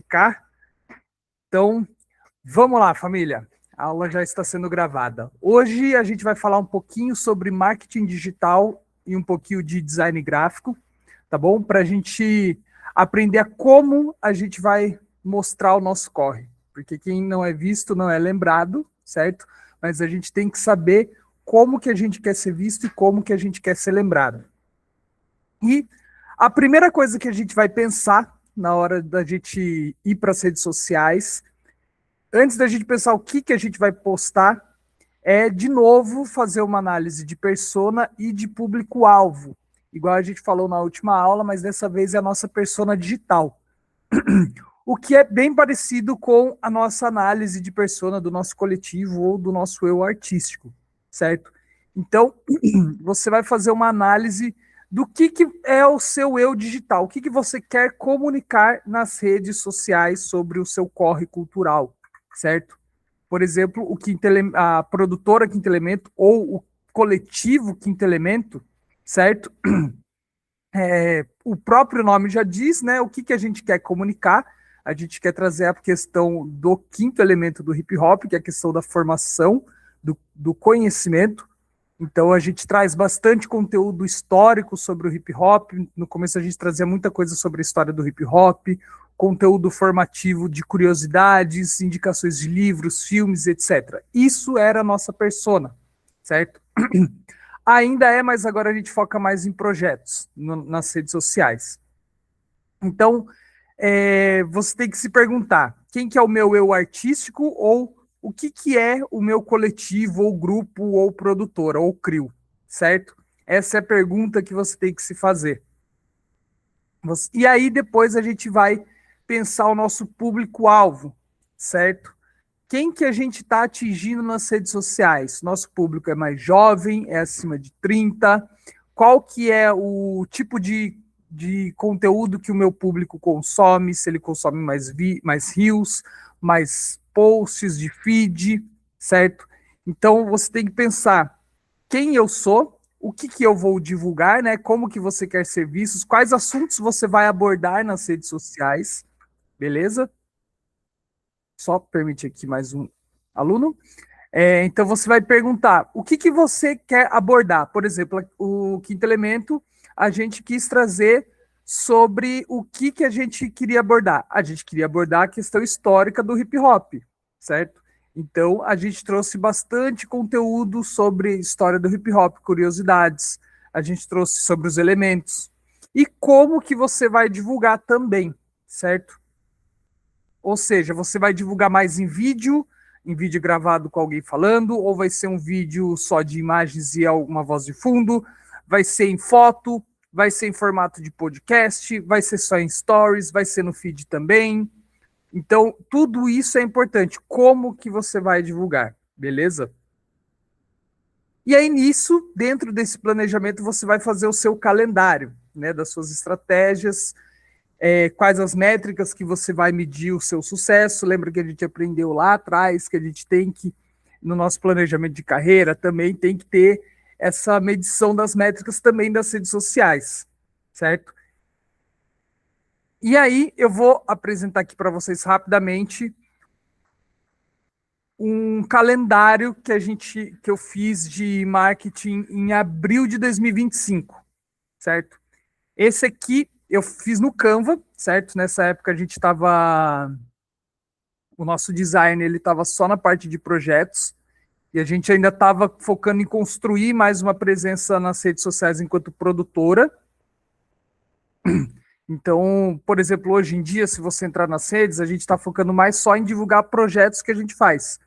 ficar. Então, vamos lá, família. A aula já está sendo gravada. Hoje a gente vai falar um pouquinho sobre marketing digital e um pouquinho de design gráfico, tá bom? Para a gente aprender como a gente vai mostrar o nosso corre. Porque quem não é visto não é lembrado, certo? Mas a gente tem que saber como que a gente quer ser visto e como que a gente quer ser lembrado. E a primeira coisa que a gente vai pensar na hora da gente ir para as redes sociais, antes da gente pensar o que a gente vai postar, é, de novo, fazer uma análise de persona e de público-alvo. Igual a gente falou na última aula, mas dessa vez é a nossa persona digital. O que é bem parecido com a nossa análise de persona do nosso coletivo ou do nosso eu artístico, certo? Então, você vai fazer uma análise do que é o seu eu digital, o que você quer comunicar nas redes sociais sobre o seu corre cultural, certo? Por exemplo, a produtora Quinto Elemento ou o coletivo Quinto Elemento, certo? O próprio nome já diz, né, o que a gente quer comunicar. A gente quer trazer a questão do quinto elemento do hip hop, que é a questão da formação, do conhecimento. Então a gente traz bastante conteúdo histórico sobre o hip hop. No começo a gente trazia muita coisa sobre a história do hip hop, conteúdo formativo de curiosidades, indicações de livros, filmes, etc. Isso era a nossa persona, certo? Ainda é, mas agora a gente foca mais em projetos nas redes sociais. Então, você tem que se perguntar quem que é o meu eu artístico ou o que é o meu coletivo ou grupo ou produtora ou CRIO, certo? Essa é a pergunta que você tem que se fazer. E aí depois a gente vai pensar o nosso público-alvo, certo? Quem que a gente está atingindo nas redes sociais? Nosso público é mais jovem, é acima de 30? Qual que é o tipo de conteúdo que o meu público consome? Se ele consome mais reels, mais posts de feed, certo? Então você tem que pensar quem eu sou, o que eu vou divulgar, né? Como que você quer ser visto, quais assuntos você vai abordar nas redes sociais, beleza? Só permitir aqui mais um aluno. Então você vai perguntar o que você quer abordar. Por exemplo, o quinto elemento, a gente quis trazer sobre o que a gente queria abordar. A gente queria abordar a questão histórica do hip hop, certo? Então a gente trouxe bastante conteúdo sobre história do hip hop, curiosidades. A gente trouxe sobre os elementos e como que você vai divulgar também, certo? Ou seja, você vai divulgar mais em vídeo gravado com alguém falando, ou vai ser um vídeo só de imagens e alguma voz de fundo, vai ser em foto, vai ser em formato de podcast, vai ser só em stories, vai ser no feed também. Então, tudo isso é importante. Como que você vai divulgar, beleza? E aí, nisso, dentro desse planejamento, você vai fazer o seu calendário, né, das suas estratégias, quais as métricas que você vai medir o seu sucesso. Lembra que a gente aprendeu lá atrás que a gente tem que, no nosso planejamento de carreira, também tem que ter essa medição das métricas também das redes sociais, certo? E aí eu vou apresentar aqui para vocês rapidamente um calendário que eu fiz de marketing em abril de 2025, certo? Esse aqui eu fiz no Canva, certo? Nessa época a gente estava, o nosso design ele estava só na parte de projetos e a gente ainda estava focando em construir mais uma presença nas redes sociais enquanto produtora. Então, por exemplo, hoje em dia, se você entrar nas redes, a gente está focando mais só em divulgar projetos que a gente faz.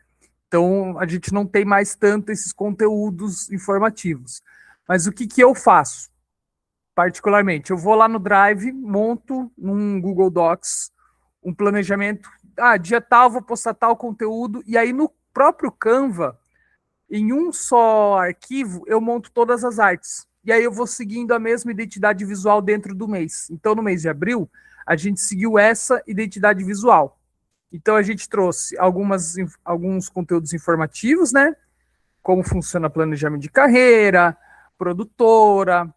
Então, a gente não tem mais tanto esses conteúdos informativos. Mas o que eu faço? Particularmente, eu vou lá no Drive, monto num Google Docs um planejamento. Dia tal, vou postar tal conteúdo. E aí, no próprio Canva, em um só arquivo, eu monto todas as artes. E aí eu vou seguindo a mesma identidade visual dentro do mês. Então, no mês de abril, a gente seguiu essa identidade visual. Então, a gente trouxe alguns conteúdos informativos, né? Como funciona planejamento de carreira, produtora,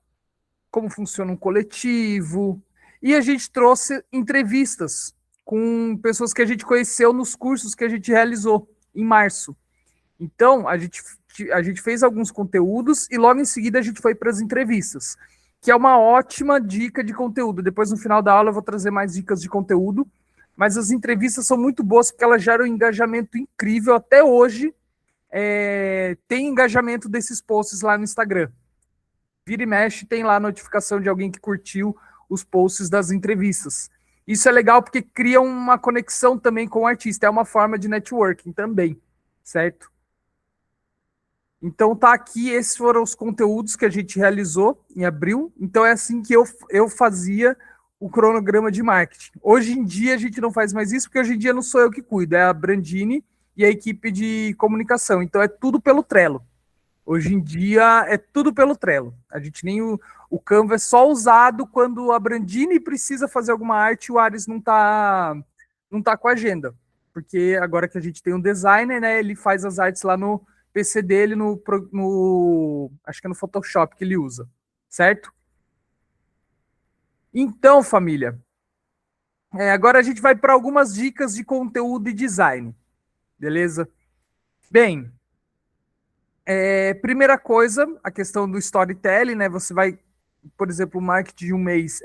como funciona um coletivo. E a gente trouxe entrevistas com pessoas que a gente conheceu nos cursos que a gente realizou em março. Então, a gente fez alguns conteúdos e logo em seguida a gente foi para as entrevistas, que é uma ótima dica de conteúdo. Depois, no final da aula, eu vou trazer mais dicas de conteúdo, mas as entrevistas são muito boas porque elas geram um engajamento incrível. Até hoje, tem engajamento desses posts lá no Instagram. Vira e mexe, tem lá a notificação de alguém que curtiu os posts das entrevistas. Isso é legal porque cria uma conexão também com o artista, é uma forma de networking também, certo? Então tá aqui, esses foram os conteúdos que a gente realizou em abril. Então é assim que eu fazia o cronograma de marketing. Hoje em dia a gente não faz mais isso, porque hoje em dia não sou eu que cuido, é a Brandini e a equipe de comunicação. Então é tudo pelo Trello. Hoje em dia é tudo pelo Trello. A gente nem o Canva é só usado quando a Brandini precisa fazer alguma arte e o Ares não tá com a agenda. Porque agora que a gente tem um designer, né, ele faz as artes lá no PC dele, acho que é no Photoshop que ele usa, certo? Então, família, agora a gente vai para algumas dicas de conteúdo e design, beleza? Bem, primeira coisa, a questão do storytelling, né? Você vai, por exemplo, o marketing de um mês.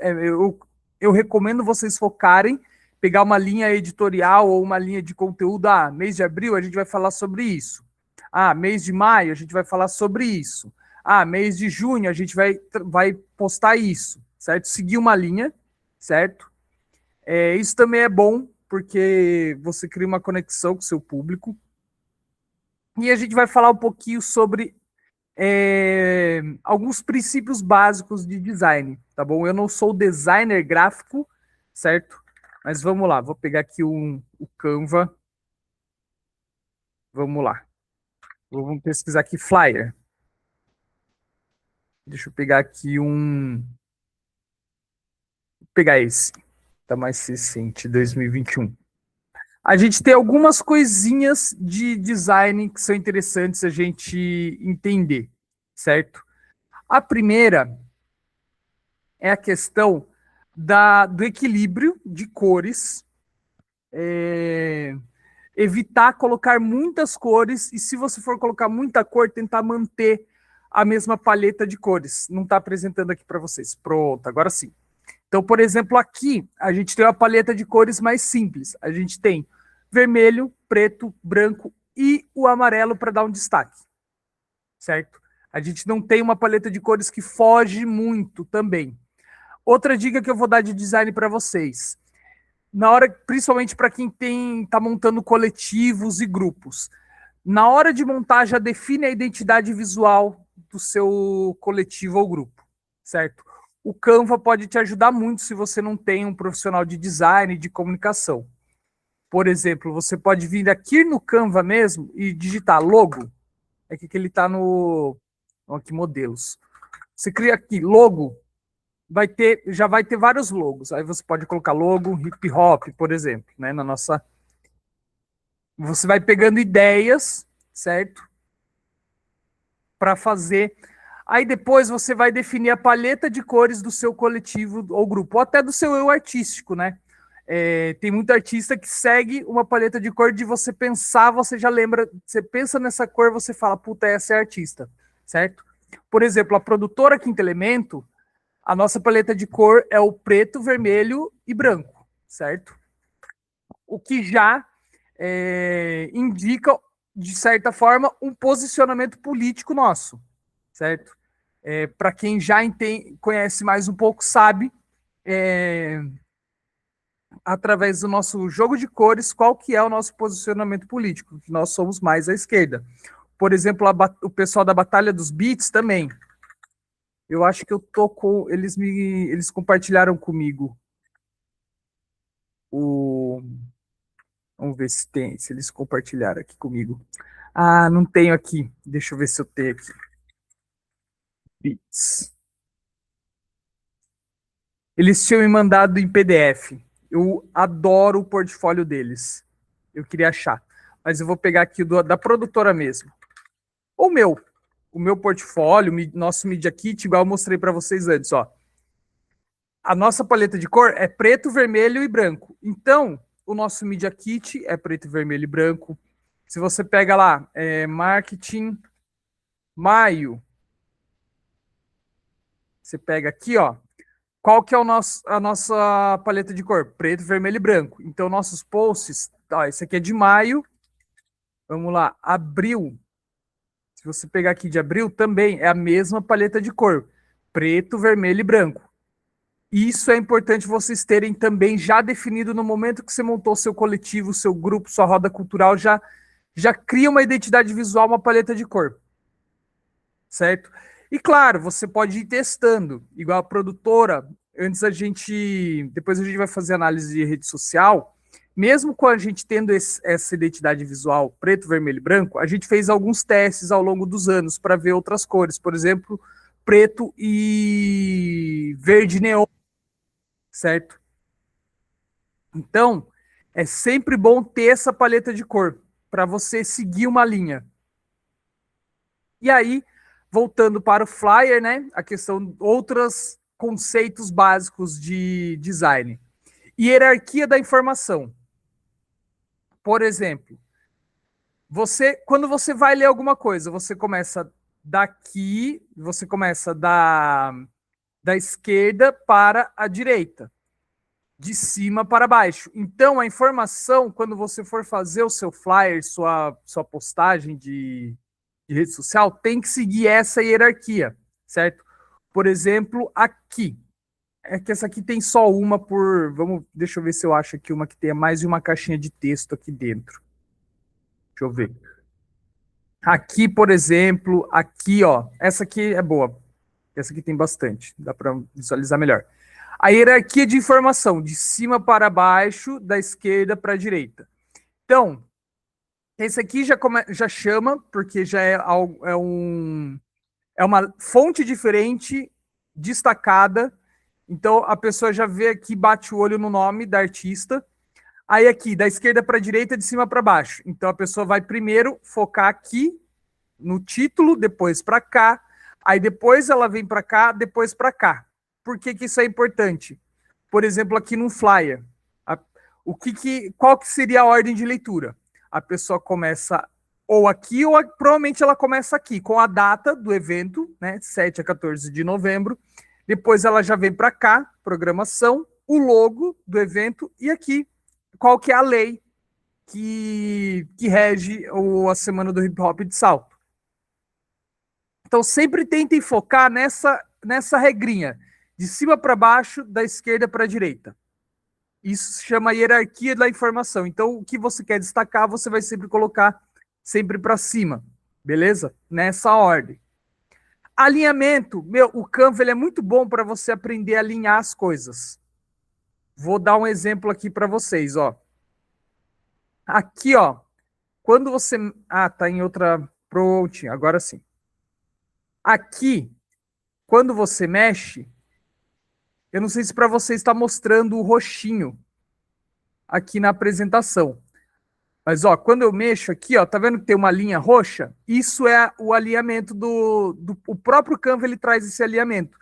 Eu recomendo vocês focarem, pegar uma linha editorial ou uma linha de conteúdo. Ah, mês de abril a gente vai falar sobre isso. Ah, mês de maio a gente vai falar sobre isso. Ah, mês de junho a gente vai postar isso, certo? Seguir uma linha, certo? Isso também é bom, porque você cria uma conexão com o seu público. E a gente vai falar um pouquinho sobre alguns princípios básicos de design, tá bom? Eu não sou designer gráfico, certo? Mas vamos lá, vou pegar aqui o Canva. Vamos lá. Vamos pesquisar aqui flyer. Deixa eu pegar aqui Vou pegar esse. Tá mais recente, 2021. A gente tem algumas coisinhas de design que são interessantes a gente entender, certo? A primeira é a questão do equilíbrio de cores, evitar colocar muitas cores, e se você for colocar muita cor, tentar manter a mesma paleta de cores. Não está apresentando aqui para vocês. Pronto, agora sim. Então, por exemplo, aqui a gente tem uma paleta de cores mais simples. A gente tem vermelho, preto, branco e o amarelo para dar um destaque, certo? A gente não tem uma paleta de cores que foge muito também. Outra dica que eu vou dar de design para vocês, na hora, principalmente para quem está montando coletivos e grupos, na hora de montar já define a identidade visual do seu coletivo ou grupo, certo? O Canva pode te ajudar muito se você não tem um profissional de design e de comunicação. Por exemplo, você pode vir aqui no Canva mesmo e digitar logo. É que ele está no... Aqui, modelos. Você cria aqui logo, já vai ter vários logos. Aí você pode colocar logo hip hop, por exemplo, né? Você vai pegando ideias, certo? Para fazer. Aí depois você vai definir a paleta de cores do seu coletivo ou grupo, ou até do seu eu artístico, né? Tem muito artista que segue uma paleta de cor de você pensar, você já lembra, você pensa nessa cor, você fala, puta, essa é artista, certo? Por exemplo, a produtora Quinto Elemento, a nossa paleta de cor é o preto, vermelho e branco, certo? O que já indica, de certa forma, um posicionamento político nosso, certo? Para quem já conhece mais um pouco, sabe, através do nosso jogo de cores, qual que é o nosso posicionamento político, que nós somos mais à esquerda. Por exemplo, o pessoal da Batalha dos Beats também. Eu acho que eu tô com... Eles compartilharam comigo Vamos ver se eles compartilharam aqui comigo. Ah, não tenho aqui. Deixa eu ver se eu tenho aqui. Beats. Eles tinham me mandado em PDF. Eu adoro o portfólio deles. Eu queria achar. Mas eu vou pegar aqui da produtora mesmo. O meu portfólio, nosso Media Kit, igual eu mostrei para vocês antes, ó. A nossa paleta de cor é preto, vermelho e branco. Então, o nosso Media Kit é preto, vermelho e branco. Se você pega lá, marketing, maio, você pega aqui, ó, qual que é a nossa paleta de cor? Preto, vermelho e branco. Então, nossos posts, ó, esse aqui é de maio, vamos lá, abril. Se você pegar aqui de abril, também é a mesma paleta de cor, preto, vermelho e branco. Isso é importante vocês terem também já definido no momento que você montou seu coletivo, seu grupo, sua roda cultural, já cria uma identidade visual, uma paleta de cor, certo? E claro, você pode ir testando, igual a produtora, depois a gente vai fazer análise de rede social, mesmo com a gente tendo essa identidade visual preto, vermelho e branco, a gente fez alguns testes ao longo dos anos para ver outras cores, por exemplo, preto e verde neon, certo? Então, é sempre bom ter essa paleta de cor para você seguir uma linha. E aí, voltando para o flyer, né? A questão outros conceitos básicos de design. Hierarquia da informação. Por exemplo, quando você vai ler alguma coisa, você começa daqui, você começa da esquerda para a direita, de cima para baixo. Então, a informação, quando você for fazer o seu flyer, sua postagem de rede social, tem que seguir essa hierarquia, certo? Por exemplo, aqui. É que essa aqui tem só uma por... deixa eu ver se eu acho aqui uma que tenha mais de uma caixinha de texto aqui dentro. Deixa eu ver. Aqui, por exemplo, aqui, ó. Essa aqui é boa. Essa aqui tem bastante. Dá para visualizar melhor. A hierarquia de informação, de cima para baixo, da esquerda para a direita. Então, esse aqui já chama, porque já é uma fonte diferente, destacada. Então, a pessoa já vê aqui, bate o olho no nome da artista. Aí aqui, da esquerda para a direita, de cima para baixo. Então, a pessoa vai primeiro focar aqui, no título, depois para cá. Aí depois ela vem para cá, depois para cá. Por que isso é importante? Por exemplo, aqui no flyer, qual que seria a ordem de leitura? A pessoa começa ou aqui, ou provavelmente ela começa aqui, com a data do evento, né, 7 a 14 de novembro. Depois ela já vem para cá, programação, o logo do evento, e aqui, qual que é a lei que rege a Semana do Hip Hop de Salto. Então, sempre tentem focar nessa regrinha, de cima para baixo, da esquerda para a direita. Isso se chama hierarquia da informação. Então, o que você quer destacar, você vai sempre colocar sempre para cima, beleza? Nessa ordem. Alinhamento, o Canva ele é muito bom para você aprender a alinhar as coisas. Vou dar um exemplo aqui para vocês, ó. Aqui, ó, quando você... tá em outra... Prontinho, agora sim. Aqui, quando você mexe, eu não sei se para você está mostrando o roxinho aqui na apresentação. Mas, ó, quando eu mexo aqui, ó, tá vendo que tem uma linha roxa? Isso é o alinhamento o próprio Canva, ele traz esse alinhamento.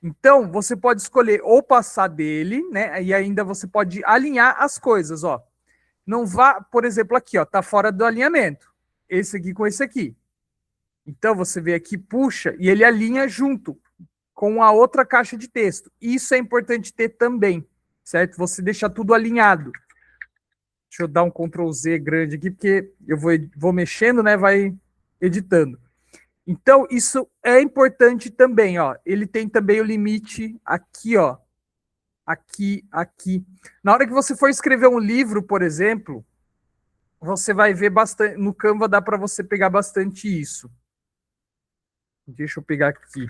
Então, você pode escolher ou passar dele, né? E ainda você pode alinhar as coisas, ó. Não vá, por exemplo, aqui, ó, tá fora do alinhamento. Esse aqui com esse aqui. Então, você vê aqui, puxa, e ele alinha junto com a outra caixa de texto. Isso é importante ter também, certo? Você deixar tudo alinhado. Deixa eu dar um Ctrl Z grande aqui, porque eu vou mexendo, né? Vai editando. Então, isso é importante também, ó. Ele tem também o limite aqui, ó. Aqui, aqui. Na hora que você for escrever um livro, por exemplo, você vai ver bastante. No Canva dá para você pegar bastante isso. Deixa eu pegar aqui.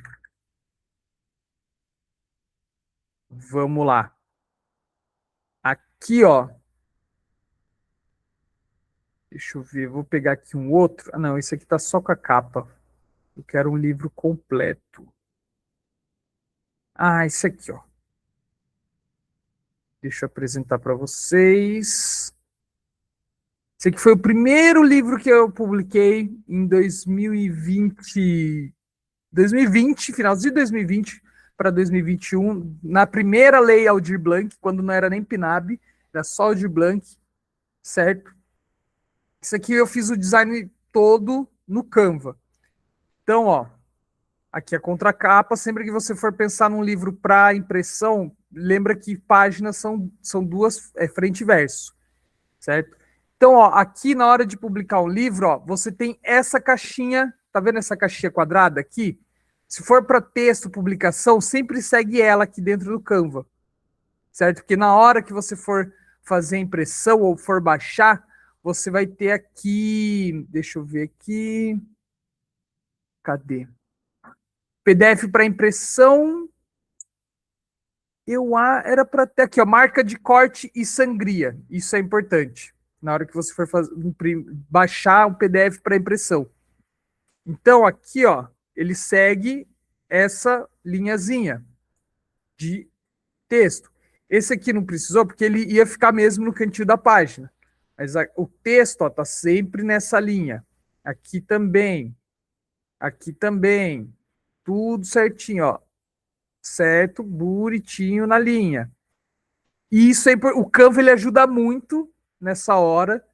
Vamos lá. Aqui, ó. Deixa eu ver, vou pegar aqui um outro. Ah, não, esse aqui tá só com a capa. Eu quero um livro completo. Ah, esse aqui, ó. Deixa eu apresentar para vocês. Esse aqui foi o primeiro livro que eu publiquei em 2020, finalzinho de 2020 para 2021, na primeira lei Aldir Blanc, quando não era nem PNAB, da Solid Blank, certo? Isso aqui eu fiz o design todo no Canva. Então, ó, aqui a contracapa. Sempre que você for pensar num livro para impressão, lembra que páginas são duas, frente e verso, certo? Então, ó, aqui na hora de publicar um livro, ó, você tem essa caixinha, tá vendo essa caixinha quadrada aqui? Se for para texto, publicação, sempre segue ela aqui dentro do Canva, certo? Porque na hora que você for fazer a impressão ou for baixar, você vai ter aqui, deixa eu ver aqui, cadê? PDF para impressão, era para ter aqui, ó, marca de corte e sangria. Isso é importante na hora que você for baixar um PDF para impressão. Então aqui, ó, ele segue essa linhazinha de texto. Esse aqui não precisou porque ele ia ficar mesmo no cantinho da página. Mas o texto, ó, tá sempre nessa linha. Aqui também. Aqui também. Tudo certinho, ó. Certo, bonitinho na linha. E isso é o Canva, ele ajuda muito nessa hora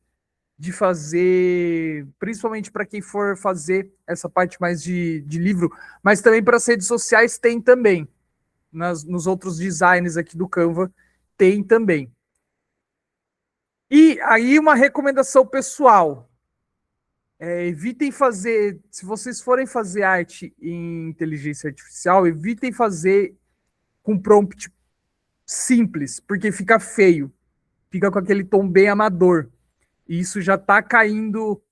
de fazer, principalmente para quem for fazer essa parte mais de livro, mas também para as redes sociais tem também. Nos outros designs aqui do Canva tem também. E aí uma recomendação pessoal. Evitem fazer, se vocês forem fazer arte em inteligência artificial, evitem fazer com prompt simples, porque fica feio, fica com aquele tom bem amador. E isso já está caindo. O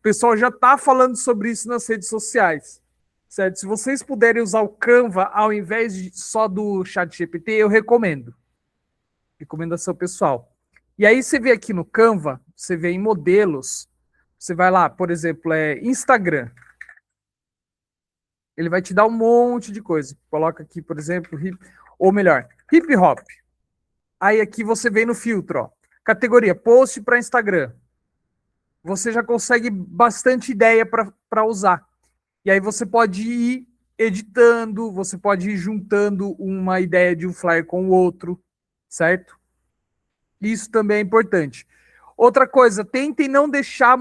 pessoal já está falando sobre isso nas redes sociais, certo? Se vocês puderem usar o Canva ao invés só do ChatGPT, eu recomendo. Recomendação pessoal. E aí você vê aqui no Canva, você vê em modelos, você vai lá, por exemplo, Instagram. Ele vai te dar um monte de coisa. Coloca aqui, por exemplo, ou melhor, hip hop. Aí aqui você vem no filtro, ó, categoria post para Instagram. Você já consegue bastante ideia para usar. E aí você pode ir editando, você pode ir juntando uma ideia de um flyer com o outro, certo? Isso também é importante. Outra coisa, tentem não deixar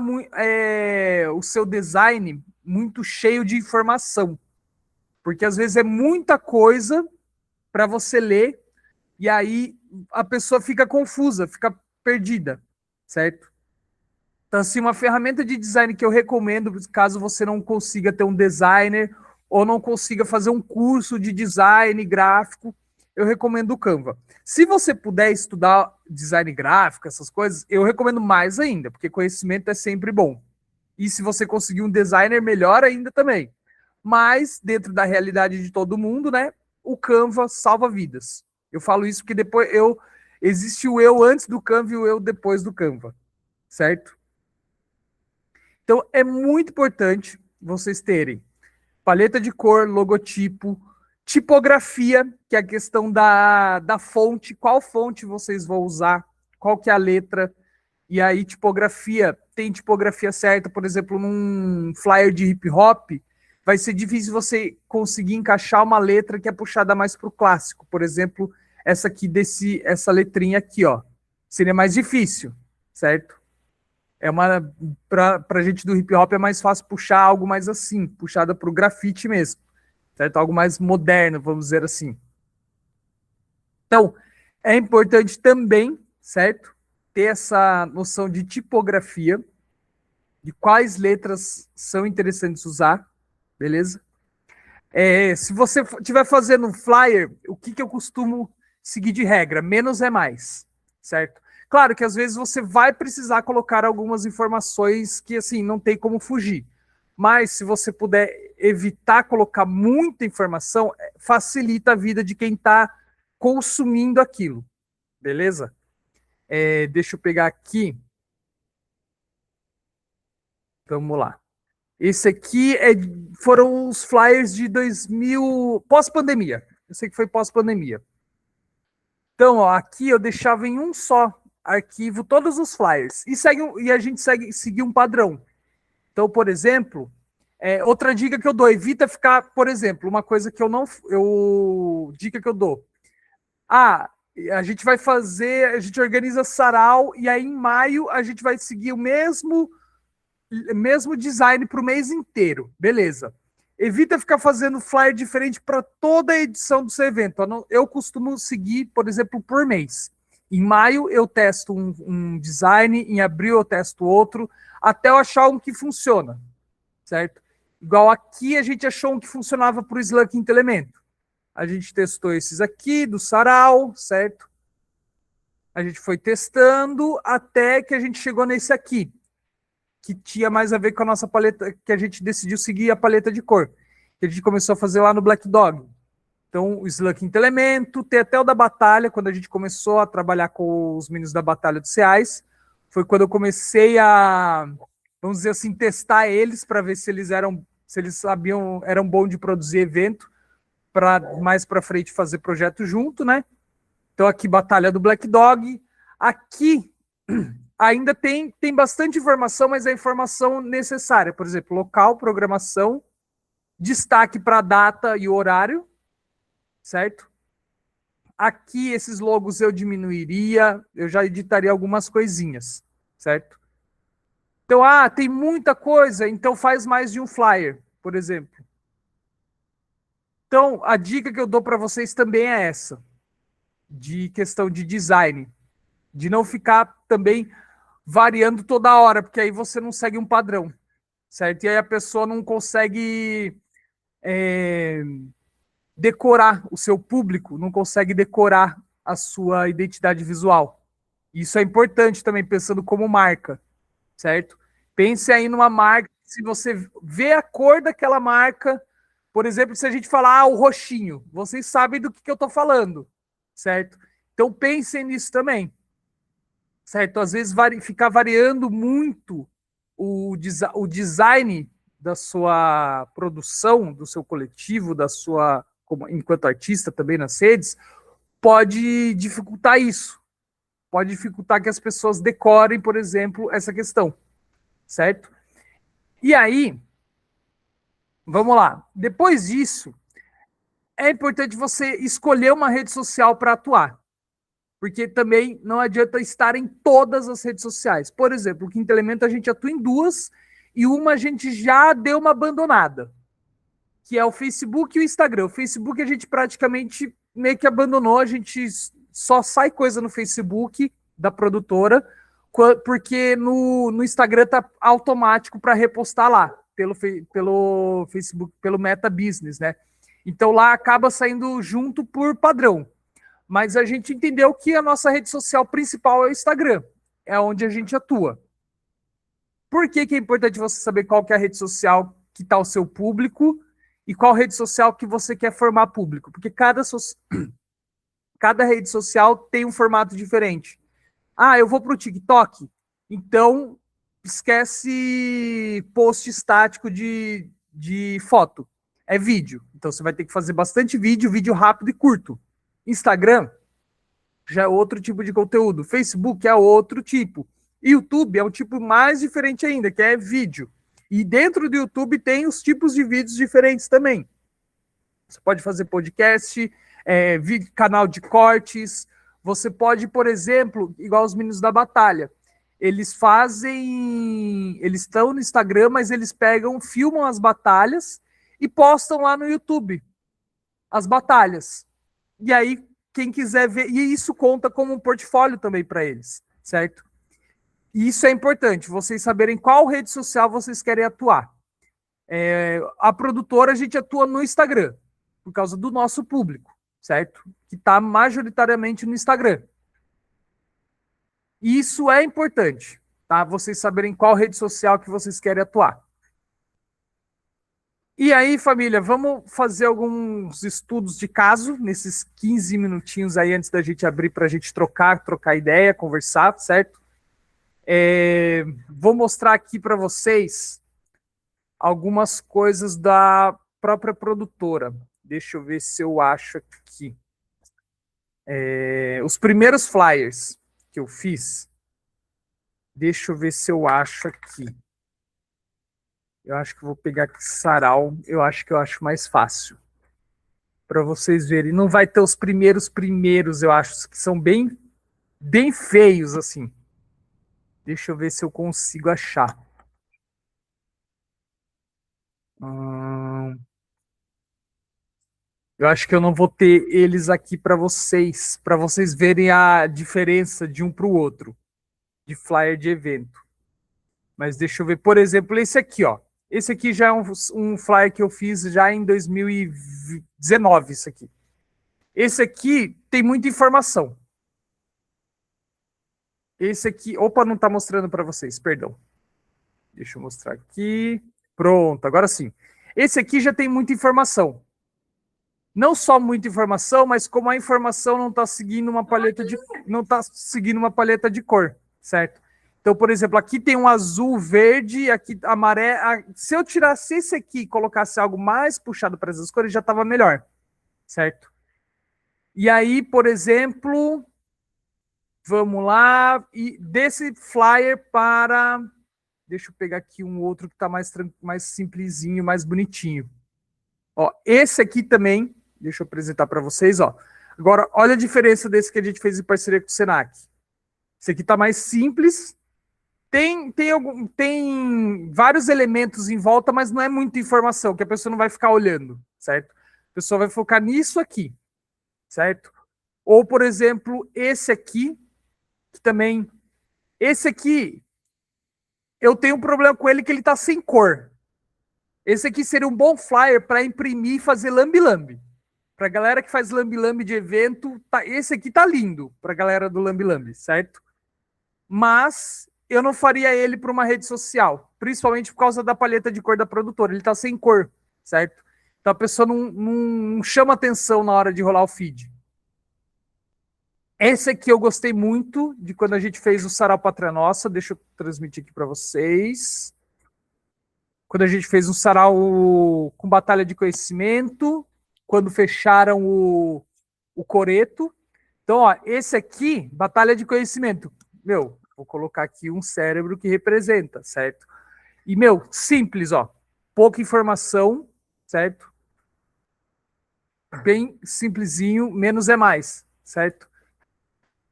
o seu design muito cheio de informação, porque às vezes é muita coisa para você ler e aí a pessoa fica confusa, fica perdida, certo? Então, assim, uma ferramenta de design que eu recomendo, caso você não consiga ter um designer ou não consiga fazer um curso de design gráfico, eu recomendo o Canva. Se você puder estudar design gráfico, essas coisas, eu recomendo mais ainda, porque conhecimento é sempre bom. E se você conseguir um designer, melhor ainda também. Mas, dentro da realidade de todo mundo, né, o Canva salva vidas. Eu falo isso porque depois existe o eu antes do Canva e o eu depois do Canva, certo? Então, é muito importante vocês terem paleta de cor, logotipo, tipografia, que é a questão da fonte, qual fonte vocês vão usar, qual que é a letra, e aí tipografia, tem tipografia certa, por exemplo, num flyer de hip hop, vai ser difícil você conseguir encaixar uma letra que é puxada mais para o clássico, por exemplo, essa aqui, essa letrinha aqui, ó, seria mais difícil, certo? Pra gente do hip hop é mais fácil puxar algo mais assim, puxada para o grafite mesmo, certo? Algo mais moderno, vamos dizer assim. Então, é importante também, certo? Ter essa noção de tipografia, de quais letras são interessantes usar, beleza? Se você estiver fazendo um flyer, o que eu costumo seguir de regra? Menos é mais, certo? Claro que às vezes você vai precisar colocar algumas informações que, assim, não tem como fugir. Mas se você puder evitar colocar muita informação, facilita a vida de quem está consumindo aquilo. Beleza? Deixa eu pegar aqui. Vamos lá. Esse aqui foram os flyers de 2000, pós-pandemia. Eu sei que foi pós-pandemia. Então, ó, aqui eu deixava em um só arquivo todos os flyers. E a gente seguir um padrão. Então, por exemplo, outra dica que eu dou, evita ficar, por exemplo, uma coisa que dica que eu dou. A gente vai fazer, a gente organiza sarau, e aí em maio a gente vai seguir o mesmo design para o mês inteiro. Beleza. Evita ficar fazendo flyer diferente para toda a edição do seu evento. Eu costumo seguir, por exemplo, por mês. Em maio eu testo um design, em abril eu testo outro, até eu achar um que funciona, certo? Igual aqui a gente achou um que funcionava para o Slug Quinto Elemento. A gente testou esses aqui do sarau, certo? A gente foi testando até que a gente chegou nesse aqui, que tinha mais a ver com a nossa paleta, que a gente decidiu seguir a paleta de cor, que a gente começou a fazer lá no Black Dog. Então, o Slug Quinto Elemento, tem até o da Batalha, quando a gente começou a trabalhar com os meninos da Batalha dos Reais, foi quando eu comecei a, vamos dizer assim, testar eles para ver se eles sabiam, eram bons de produzir evento, para mais para frente fazer projeto junto, né? Então, aqui, Batalha do Black Dog. Aqui, ainda tem bastante informação, mas é a informação necessária. Por exemplo, local, programação, destaque para a data e o horário, certo? Aqui, esses logos eu diminuiria, eu já editaria algumas coisinhas, certo? Então, tem muita coisa, então faz mais de um flyer, por exemplo. Então, a dica que eu dou para vocês também é essa, de questão de design, de não ficar também variando toda hora, porque aí você não segue um padrão, certo? E aí a pessoa não consegue decorar o seu público, não consegue decorar a sua identidade visual. Isso é importante também, pensando como marca, certo? Pense aí numa marca, se você vê a cor daquela marca, por exemplo, se a gente falar o roxinho, vocês sabem do que eu estou falando, certo? Então pensem nisso também, certo? Às vezes ficar variando muito o design da sua produção, do seu coletivo, da sua, enquanto artista também nas redes, pode dificultar isso. Pode dificultar que as pessoas decorem, por exemplo, essa questão, certo? E aí, vamos lá. Depois disso, é importante você escolher uma rede social para atuar. Porque também não adianta estar em todas as redes sociais. Por exemplo, o Quinto Elemento a gente atua em duas e uma a gente já deu uma abandonada, que é o Facebook e o Instagram. O Facebook a gente praticamente meio que abandonou, a gente só sai coisa no Facebook da produtora, porque no Instagram tá automático para repostar lá, pelo Facebook, pelo Meta Business, né? Então lá acaba saindo junto por padrão. Mas a gente entendeu que a nossa rede social principal é o Instagram, é onde a gente atua. Por que é importante você saber qual que é a rede social que está o seu público e qual rede social que você quer formar público? Porque cada rede social tem um formato diferente. Eu vou para o TikTok, então esquece post estático de foto. É vídeo. Então você vai ter que fazer bastante vídeo rápido e curto. Instagram já é outro tipo de conteúdo. Facebook é outro tipo. YouTube é um tipo mais diferente ainda, que é vídeo. E dentro do YouTube tem os tipos de vídeos diferentes também. Você pode fazer podcast, canal de cortes. Você pode, por exemplo, igual os meninos da Batalha. Eles estão no Instagram, mas eles filmam as batalhas e postam lá no YouTube as batalhas. E aí, quem quiser ver, e isso conta como um portfólio também para eles, certo? E isso é importante, vocês saberem qual rede social vocês querem atuar. A produtora, a gente atua no Instagram, por causa do nosso público, certo? Que está majoritariamente no Instagram. E isso é importante, tá? Vocês saberem qual rede social que vocês querem atuar. E aí, família, vamos fazer alguns estudos de caso nesses 15 minutinhos aí antes da gente abrir para a gente trocar ideia, conversar, certo? Vou mostrar aqui para vocês algumas coisas da própria produtora. Deixa eu ver se eu acho aqui. Os primeiros flyers que eu fiz. Deixa eu ver se eu acho aqui. Eu acho que vou pegar aqui Sarau. Eu acho que eu acho mais fácil. para vocês verem. Não vai ter os primeiros, eu acho, que são bem feios, assim. Deixa eu ver se eu consigo achar. Eu acho que eu não vou ter eles aqui para vocês verem a diferença de um para o outro, de flyer de evento. Mas deixa eu ver, por exemplo, esse aqui, ó. Esse aqui já é um flyer que eu fiz já em 2019, isso aqui. Esse aqui tem muita informação. Esse aqui, opa, não está mostrando para vocês, perdão. Deixa eu mostrar aqui. Pronto, agora sim. Esse aqui já tem muita informação. Não só muita informação, mas como a informação não está seguindo uma paleta de cor, certo? Então, por exemplo, aqui tem um azul, verde, aqui amarelo. Se eu tirasse esse aqui e colocasse algo mais puxado para essas cores, já estava melhor, certo? E aí, por exemplo, vamos lá, e desse flyer para... Deixa eu pegar aqui um outro que está mais simplesinho, mais bonitinho. Ó, esse aqui também, deixa eu apresentar para vocês, ó. Agora, olha a diferença desse que a gente fez em parceria com o Senac. Esse aqui está mais simples, tem vários elementos em volta, mas não é muita informação, que a pessoa não vai ficar olhando, certo? A pessoa vai focar nisso aqui, certo? Ou, por exemplo, esse aqui, que também... Esse aqui, eu tenho um problema com ele que ele está sem cor. Esse aqui seria um bom flyer para imprimir e fazer lambi-lambi. Para a galera que faz lambi-lambi de evento, esse aqui tá lindo para a galera do lambi-lambi, certo? Mas eu não faria ele para uma rede social, principalmente por causa da paleta de cor da produtora. Ele tá sem cor, certo? Então a pessoa não chama atenção na hora de rolar o feed. Esse aqui eu gostei muito de quando a gente fez o Sarau Pátria Nossa. Deixa eu transmitir aqui para vocês. Quando a gente fez um sarau com batalha de conhecimento, quando fecharam o coreto. Então, ó, esse aqui, batalha de conhecimento. Meu, vou colocar aqui um cérebro que representa, certo? E, meu, simples, ó. Pouca informação, certo? Bem simplesinho, menos é mais, certo?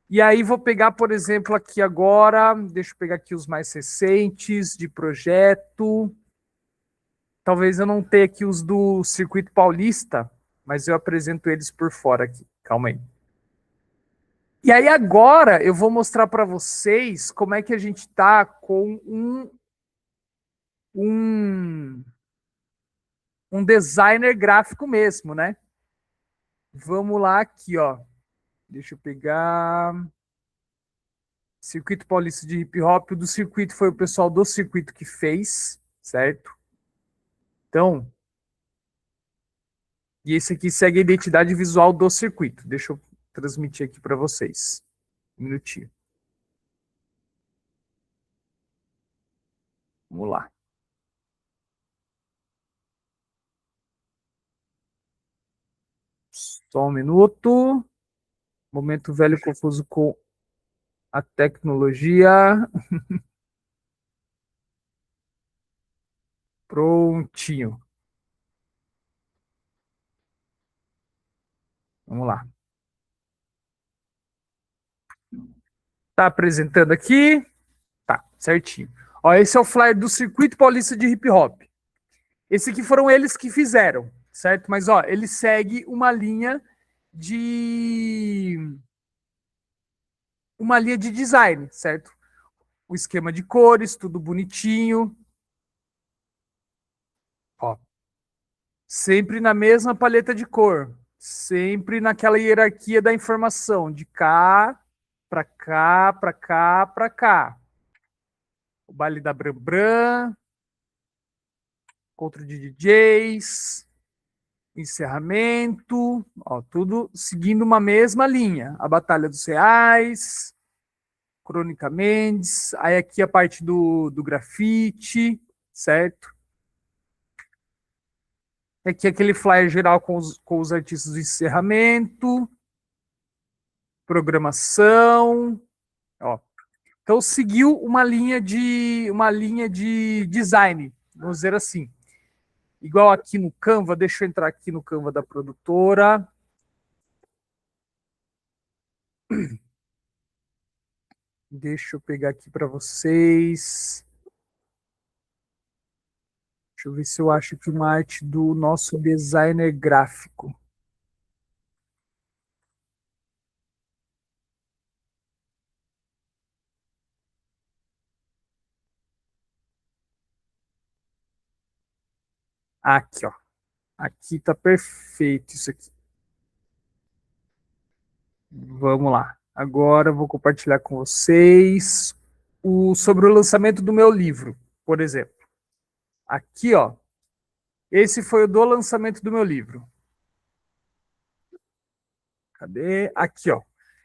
E aí vou pegar, por exemplo, aqui agora, deixa eu pegar aqui os mais recentes de projeto. Talvez eu não tenha aqui os do Circuito Paulista, mas eu apresento eles por fora aqui. Calma aí. E aí agora eu vou mostrar para vocês como é que a gente está com um designer gráfico mesmo, né? Vamos lá aqui, ó. Deixa eu pegar... Circuito Paulista de Hip Hop. O do circuito foi o pessoal do circuito que fez, certo? Então... E esse aqui segue a identidade visual do circuito. Deixa eu transmitir aqui para vocês. Um minutinho. Vamos lá. Só um minuto. Momento velho confuso com a tecnologia. Prontinho. Vamos lá. Tá apresentando aqui? Tá, certinho. Ó, esse é o flyer do Circuito Paulista de Hip Hop. Esse aqui foram eles que fizeram, certo? Mas, ó, ele segue uma linha de design, certo? O esquema de cores, tudo bonitinho. Ó, sempre na mesma paleta de cor, sempre naquela hierarquia da informação, de cá para cá, para cá, para cá. O baile da Bram, encontro de DJs, encerramento, ó, tudo seguindo uma mesma linha. A Batalha dos Reais, Crônica Mendes, aí aqui a parte do grafite, certo? Aqui aquele flyer geral com os artistas do encerramento, programação, ó. Então seguiu uma linha de design, vamos dizer assim. igual aqui no Canva. Deixa eu entrar aqui no Canva da produtora. Deixa eu pegar aqui para vocês. Deixa eu ver se eu acho aqui uma arte do nosso designer gráfico. Aqui, ó. Aqui tá perfeito isso aqui. Vamos lá. Agora eu vou compartilhar com vocês sobre o lançamento do meu livro, por exemplo. Aqui, ó. Esse foi o do lançamento do meu livro. Cadê? Aqui, ó.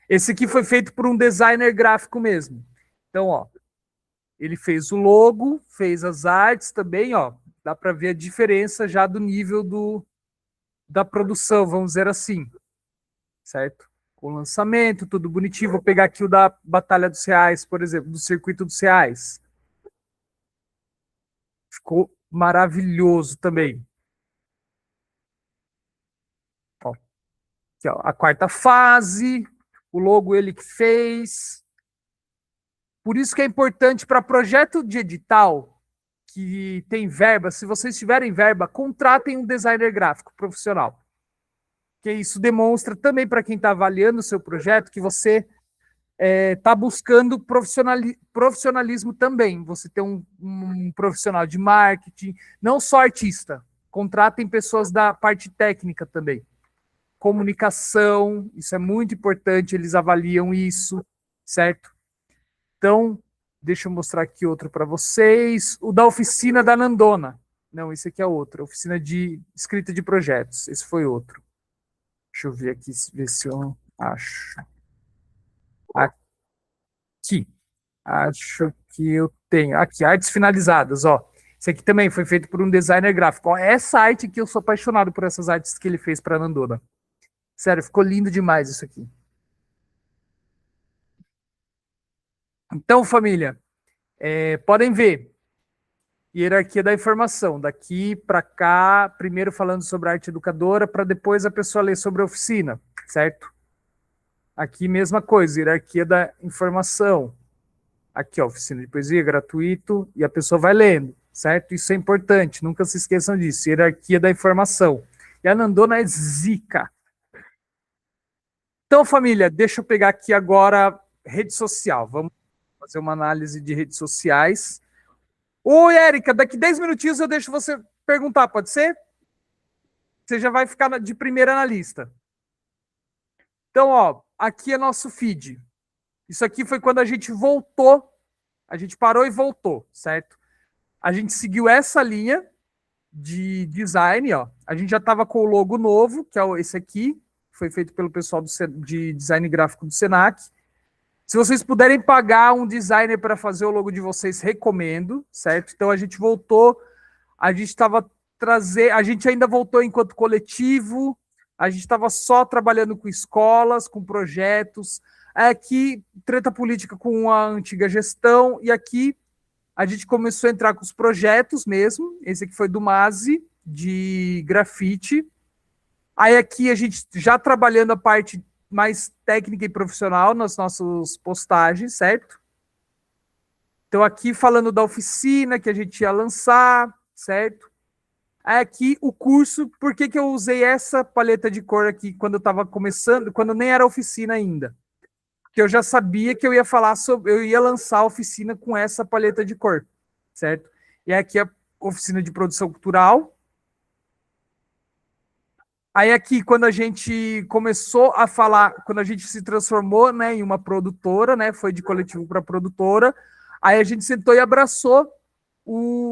Esse aqui foi feito por um designer gráfico mesmo. Então, ó, ele fez o logo, fez as artes também, ó. Dá para ver a diferença já do nível da produção, vamos dizer assim, certo? Com o lançamento, tudo bonitinho. Vou pegar aqui o da Batalha dos Reais, por exemplo, do Circuito dos Reais. Ficou maravilhoso também. Ó, aqui, ó, a quarta fase, o logo ele que fez. Por isso que é importante para projeto de edital que tem verba, se vocês tiverem verba, contratem um designer gráfico profissional. Que isso demonstra também para quem está avaliando o seu projeto que você está buscando profissionalismo também. Você tem um profissional de marketing, não só artista. Contratem pessoas da parte técnica também. Comunicação, isso é muito importante, eles avaliam isso, certo? Então, deixa eu mostrar aqui outro para vocês. O da oficina da Nandona. Não, esse aqui é outro. Oficina de escrita de projetos. Esse foi outro. Deixa eu ver aqui, ver se eu acho. Aqui. Acho que eu tenho. Aqui, artes finalizadas, ó. Esse aqui também foi feito por um designer gráfico. Ó, essa arte aqui, eu sou apaixonado por essas artes que ele fez para a Nandona. Sério, ficou lindo demais isso aqui. Então, família, podem ver. Hierarquia da informação. Daqui para cá, primeiro falando sobre a arte educadora, para depois a pessoa ler sobre a oficina, certo? Aqui, mesma coisa, hierarquia da informação. Aqui, ó, oficina de poesia, gratuito, e a pessoa vai lendo, certo? Isso é importante, nunca se esqueçam disso. Hierarquia da informação. E a Nandona é zica. Então, família, deixa eu pegar aqui agora rede social. Vamos fazer uma análise de redes sociais. Oi, Érica, daqui 10 minutinhos eu deixo você perguntar, pode ser? Você já vai ficar de primeira na lista. Então, ó, aqui é nosso feed. Isso aqui foi quando a gente voltou, a gente parou e voltou, certo? A gente seguiu essa linha de design, ó. A gente já estava com o logo novo, que é esse aqui, foi feito pelo pessoal de design gráfico do Senac. Se vocês puderem pagar um designer para fazer o logo de vocês, recomendo, certo? Então a gente voltou, a gente estava a gente ainda voltou enquanto coletivo, a gente estava só trabalhando com escolas, com projetos. Aqui, treta política com a antiga gestão, e aqui a gente começou a entrar com os projetos mesmo. Esse aqui foi do Mazi, de grafite. Aí aqui a gente já trabalhando a parte mais técnica e profissional nas nossas postagens, certo? Então aqui falando da oficina que a gente ia lançar, certo? Aí aqui o curso, por que eu usei essa paleta de cor aqui quando eu estava começando, quando nem era oficina ainda? Porque eu já sabia que eu ia falar sobre, eu ia lançar a oficina com essa paleta de cor, certo? E aqui a oficina de produção cultural. Aí aqui, quando a gente começou a falar, quando a gente se transformou, né, em uma produtora, né, foi de coletivo para produtora, aí a gente sentou e abraçou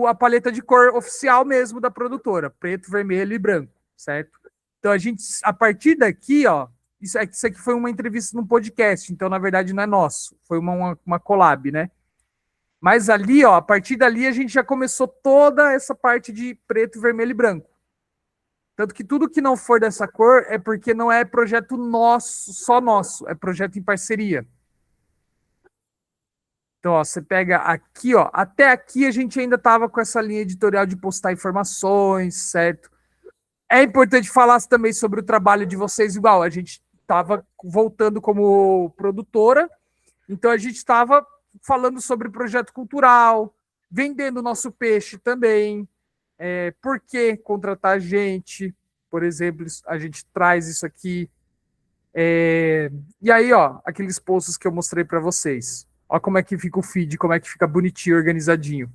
a paleta de cor oficial mesmo da produtora, preto, vermelho e branco, certo? Então a gente, a partir daqui, ó, isso aqui foi uma entrevista num podcast, então na verdade não é nosso, foi uma collab, né? Mas ali, ó, a partir dali a gente já começou toda essa parte de preto, vermelho e branco. Tanto que tudo que não for dessa cor é porque não é projeto nosso, só nosso, é projeto em parceria. Então, ó, você pega aqui, ó, até aqui a gente ainda estava com essa linha editorial de postar informações, certo? É importante falar também sobre o trabalho de vocês, igual a gente estava voltando como produtora, então a gente estava falando sobre projeto cultural, vendendo nosso peixe também, por que contratar a gente, por exemplo, a gente traz isso aqui. E aí, ó, aqueles posts que eu mostrei para vocês. Ó como é que fica o feed, como é que fica bonitinho, organizadinho.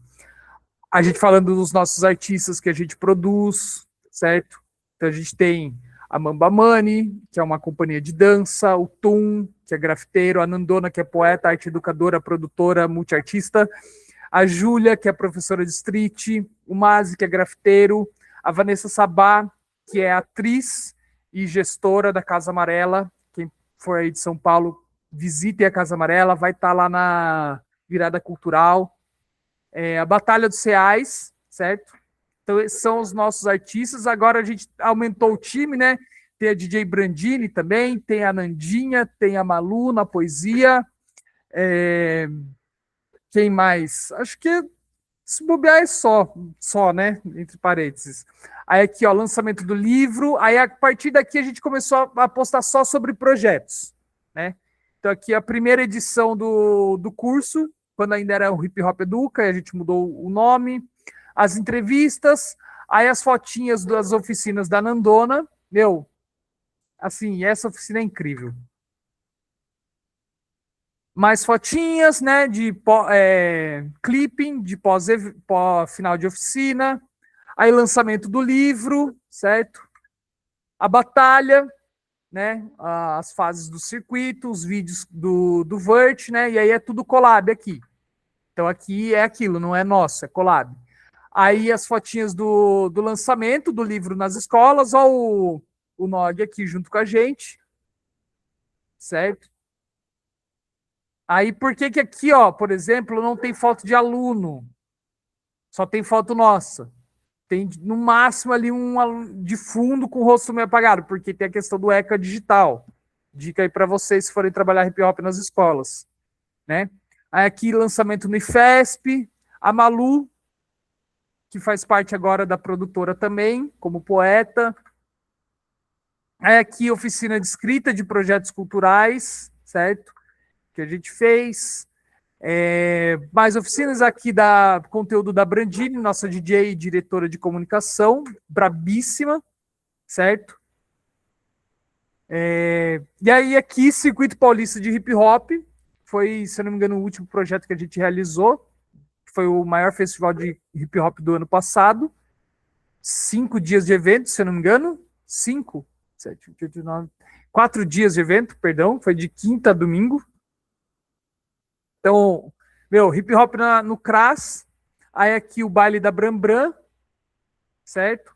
A gente falando dos nossos artistas que a gente produz, certo? Então a gente tem a Mamba Money, que é uma companhia de dança, o Tum, que é grafiteiro, a Nandona, que é poeta, arte educadora, produtora, multiartista, a Júlia, que é professora de street, o Mazi, que é grafiteiro, a Vanessa Sabá, que é atriz e gestora da Casa Amarela. Quem for aí de São Paulo, visite a Casa Amarela, vai estar lá na Virada Cultural. A Batalha dos Reais, certo? Então, esses são os nossos artistas. Agora a gente aumentou o time, né? Tem a DJ Brandini também, tem a Nandinha, tem a Malu na poesia. Quem mais? Acho que se bobear é só, né? Entre parênteses. Aí aqui, ó, lançamento do livro. Aí a partir daqui a gente começou a postar só sobre projetos, né? Então aqui a primeira edição do curso, quando ainda era o Hip Hop Educa, a gente mudou o nome, as entrevistas, aí as fotinhas das oficinas da Nandona. Meu, assim, essa oficina é incrível. Mais fotinhas, né, de clipping, de pós final de oficina, aí lançamento do livro, certo? A batalha, né, as fases do circuito, os vídeos do Vert, né, e aí é tudo collab aqui. Então aqui é aquilo, não é nosso, é collab. Aí as fotinhas do lançamento do livro nas escolas, ó o Nog aqui junto com a gente, certo? Aí por que que aqui, ó, por exemplo, não tem foto de aluno? Só tem foto nossa. Tem no máximo ali um de fundo com o rosto meio apagado, porque tem a questão do ECA digital. Dica aí para vocês se forem trabalhar hip hop nas escolas, né? Aí aqui lançamento no IFESP, a Malu, que faz parte agora da produtora também, como poeta. Aí aqui oficina de escrita de projetos culturais, certo? Que a gente fez. Mais oficinas aqui da conteúdo da Brandini, nossa DJ e diretora de comunicação, brabíssima, certo? E aí aqui, Circuito Paulista de Hip Hop, foi, se eu não me engano, o último projeto que a gente realizou, que foi o maior festival de hip hop do ano passado. 5 dias de evento, se eu não me engano. 5, 7, 8, 9, 4 dias de evento, perdão, foi de quinta a domingo. Então, meu, hip hop no CRAS, aí aqui o baile da Brambram, certo?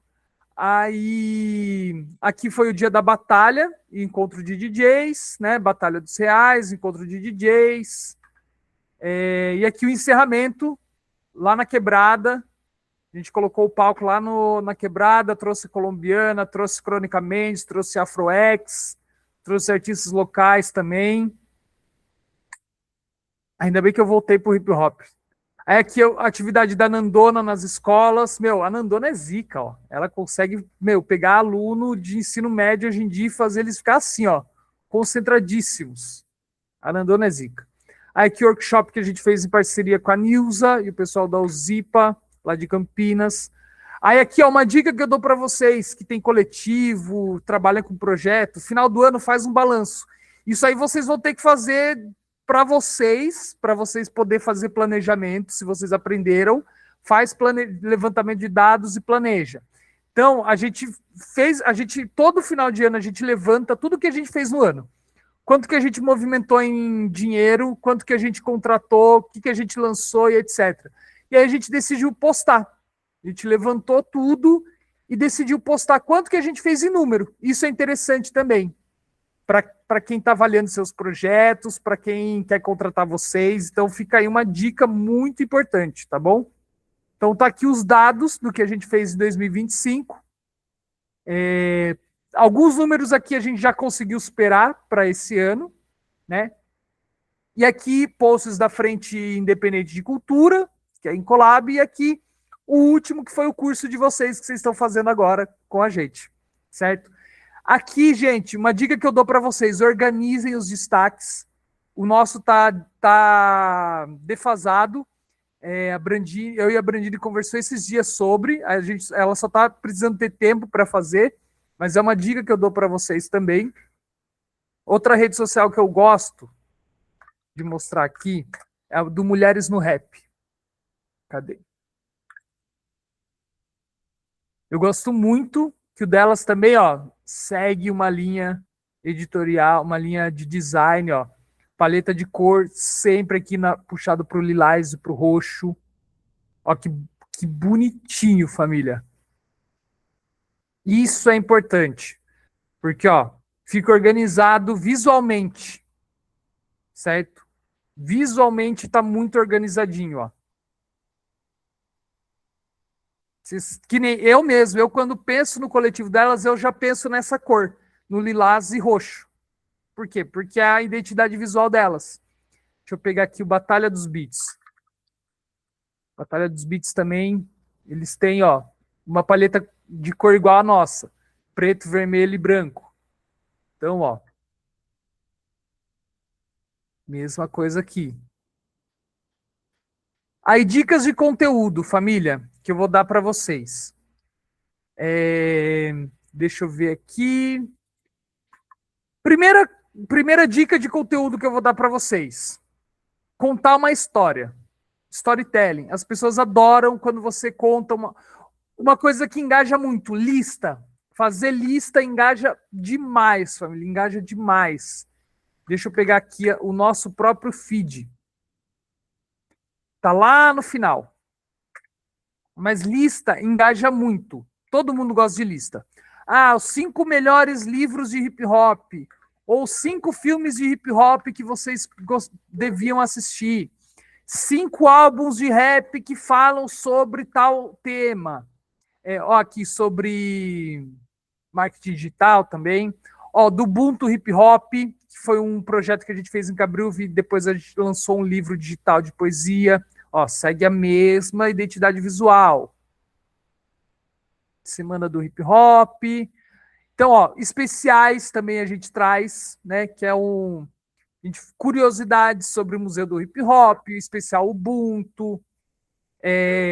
Aí aqui foi o dia da batalha, encontro de DJs, né? Batalha dos Reais, encontro de DJs. E aqui o encerramento, lá na Quebrada. A gente colocou o palco lá na Quebrada, trouxe Colombiana, trouxe Crônica Mendes, trouxe Afroex, trouxe artistas locais também. Ainda bem que eu voltei pro hip hop. Aí aqui a atividade da Nandona nas escolas. Meu, a Nandona é zica, ó. Ela consegue, meu, pegar aluno de ensino médio hoje em dia e fazer eles ficar assim, ó, concentradíssimos. A Nandona é zica. Aí aqui o workshop que a gente fez em parceria com a Nilza e o pessoal da Uzipa, lá de Campinas. Aí aqui, ó, uma dica que eu dou para vocês que tem coletivo, trabalha com projeto, final do ano faz um balanço. Isso aí vocês vão ter que fazer para vocês poder fazer planejamento, se vocês aprenderam, faz levantamento de dados e planeja. Então, todo final de ano a gente levanta tudo que a gente fez no ano. Quanto que a gente movimentou em dinheiro, quanto que a gente contratou, o que a gente lançou e etc. E aí a gente decidiu postar. A gente levantou tudo e decidiu postar quanto que a gente fez em número. Isso é interessante também para quem está avaliando seus projetos, para quem quer contratar vocês. Então fica aí uma dica muito importante, tá bom? Então tá aqui os dados do que a gente fez em 2025. Alguns números aqui a gente já conseguiu superar para esse ano, né? E aqui, posts da Frente Independente de Cultura, que é em Colab, e aqui o último, que foi o curso de vocês que vocês estão fazendo agora com a gente, certo? Aqui, gente, uma dica que eu dou para vocês: organizem os destaques. O nosso tá defasado. Eu e a Brandini conversou esses dias sobre. Ela só está precisando ter tempo para fazer, mas é uma dica que eu dou para vocês também. Outra rede social que eu gosto de mostrar aqui é a do Mulheres no Rap. Cadê? Eu gosto muito que o delas também, ó, segue uma linha editorial, uma linha de design, ó, paleta de cor sempre aqui puxado para o lilás e para o roxo. Ó, que bonitinho, família. Isso é importante, porque ó, fica organizado visualmente, certo? Visualmente está muito organizadinho, ó. Que nem eu mesmo, eu quando penso no coletivo delas, eu já penso nessa cor, no lilás e roxo. Por quê? Porque é a identidade visual delas. Deixa eu pegar aqui o Batalha dos Beats. Batalha dos Beats também, eles têm, ó, uma paleta de cor igual a nossa, preto, vermelho e branco. Então, ó, mesma coisa aqui. Aí, dicas de conteúdo, família, que eu vou dar para vocês. Deixa eu ver aqui. Primeira dica de conteúdo que eu vou dar para vocês: contar uma história. Storytelling. As pessoas adoram quando você conta uma coisa que engaja muito: lista. Fazer lista engaja demais, família, engaja demais. Deixa eu pegar aqui o nosso próprio feed. Tá lá no final. Mas lista engaja muito. Todo mundo gosta de lista. Ah, os 5 melhores livros de hip hop. Ou 5 filmes de hip hop que vocês deviam assistir. 5 álbuns de rap que falam sobre tal tema. Ó, aqui sobre marketing digital também. Ó, do Ubuntu Hip Hop, que foi um projeto que a gente fez em Cabrilve, e depois a gente lançou um livro digital de poesia. Ó, segue a mesma identidade visual. Semana do Hip Hop. Então, ó, especiais também a gente traz, né? Que é curiosidades sobre o Museu do Hip Hop, especial Ubuntu.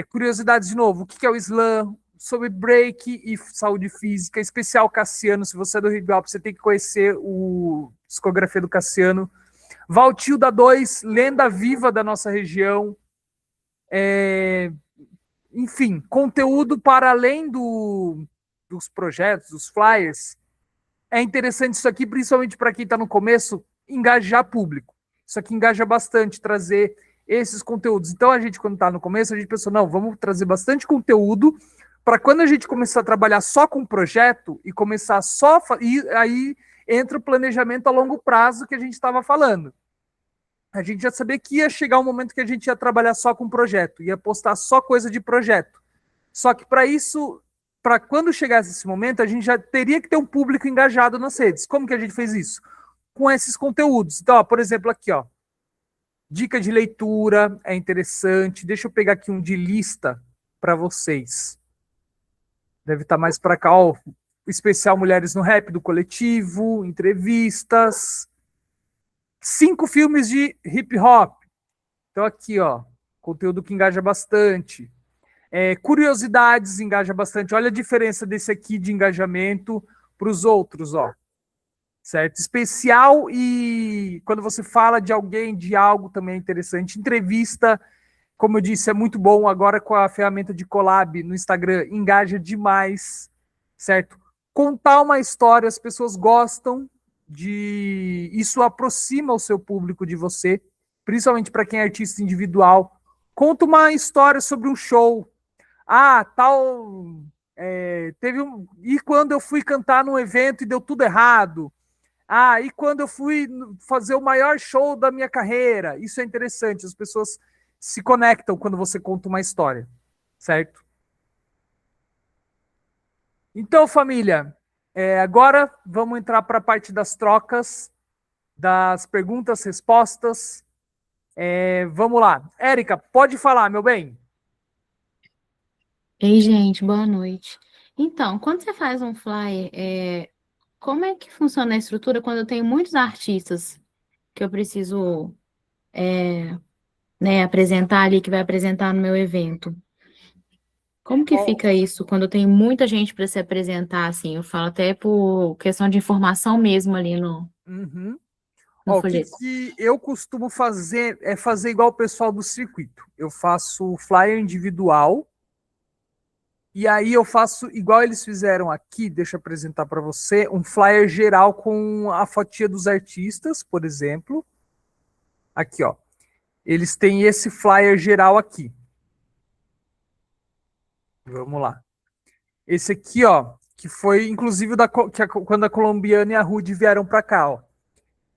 Curiosidades de novo, o que é o slam, sobre break e saúde física, especial Cassiano. Se você é do hip hop, você tem que conhecer a discografia do Cassiano. Valtilda 2, lenda viva da nossa região. Enfim, conteúdo para além dos projetos, dos flyers. É interessante isso aqui, principalmente para quem está no começo, engajar público. Isso aqui engaja bastante, trazer esses conteúdos. Então, a gente, quando está no começo, a gente pensou, não, vamos trazer bastante conteúdo para quando a gente começar a trabalhar só com projeto e começar só... E aí entra o planejamento a longo prazo que a gente estava falando. A gente já sabia que ia chegar um momento que a gente ia trabalhar só com projeto, ia postar só coisa de projeto. Só que para isso, para quando chegasse esse momento, a gente já teria que ter um público engajado nas redes. Como que a gente fez isso? Com esses conteúdos. Então, ó, por exemplo, aqui, ó, dica de leitura é interessante. Deixa eu pegar aqui um de lista para vocês. Deve estar mais para cá, ó, o especial Mulheres no Rap do Coletivo, entrevistas, 5 filmes de hip hop. Então aqui, ó, conteúdo que engaja bastante. Curiosidades engaja bastante. Olha a diferença desse aqui de engajamento para os outros, ó. Certo? Especial, e quando você fala de alguém, de algo, também é interessante. Entrevista, como eu disse, é muito bom. Agora com a ferramenta de collab no Instagram, engaja demais, certo? Contar uma história, as pessoas gostam de... Isso aproxima o seu público de você, principalmente para quem é artista individual. Conta uma história sobre um show. Ah, tal... teve E quando eu fui cantar num evento e deu tudo errado? Ah, e quando eu fui fazer o maior show da minha carreira? Isso é interessante, as pessoas se conectam quando você conta uma história, certo? Então, família, agora vamos entrar para a parte das trocas, das perguntas, respostas. Vamos lá. Érica, pode falar, meu bem. Ei, gente, boa noite. Então, quando você faz um flyer, como é que funciona a estrutura quando eu tenho muitos artistas que eu preciso, né, apresentar ali, que vai apresentar no meu evento? Como que Ó, fica isso quando eu tenho muita gente para se apresentar, assim? Eu falo até por questão de informação mesmo ali uhum. no Ó, o que, folheto. que eu costumo fazer é fazer igual o pessoal do circuito. Eu faço flyer individual e aí eu faço igual eles fizeram aqui. Deixa eu apresentar para você um flyer geral com a fotinha dos artistas, por exemplo. Aqui, ó. Eles têm esse flyer geral aqui. Vamos lá. Esse aqui, ó, que foi inclusive quando a Colombiana e a Rude vieram para cá, ó.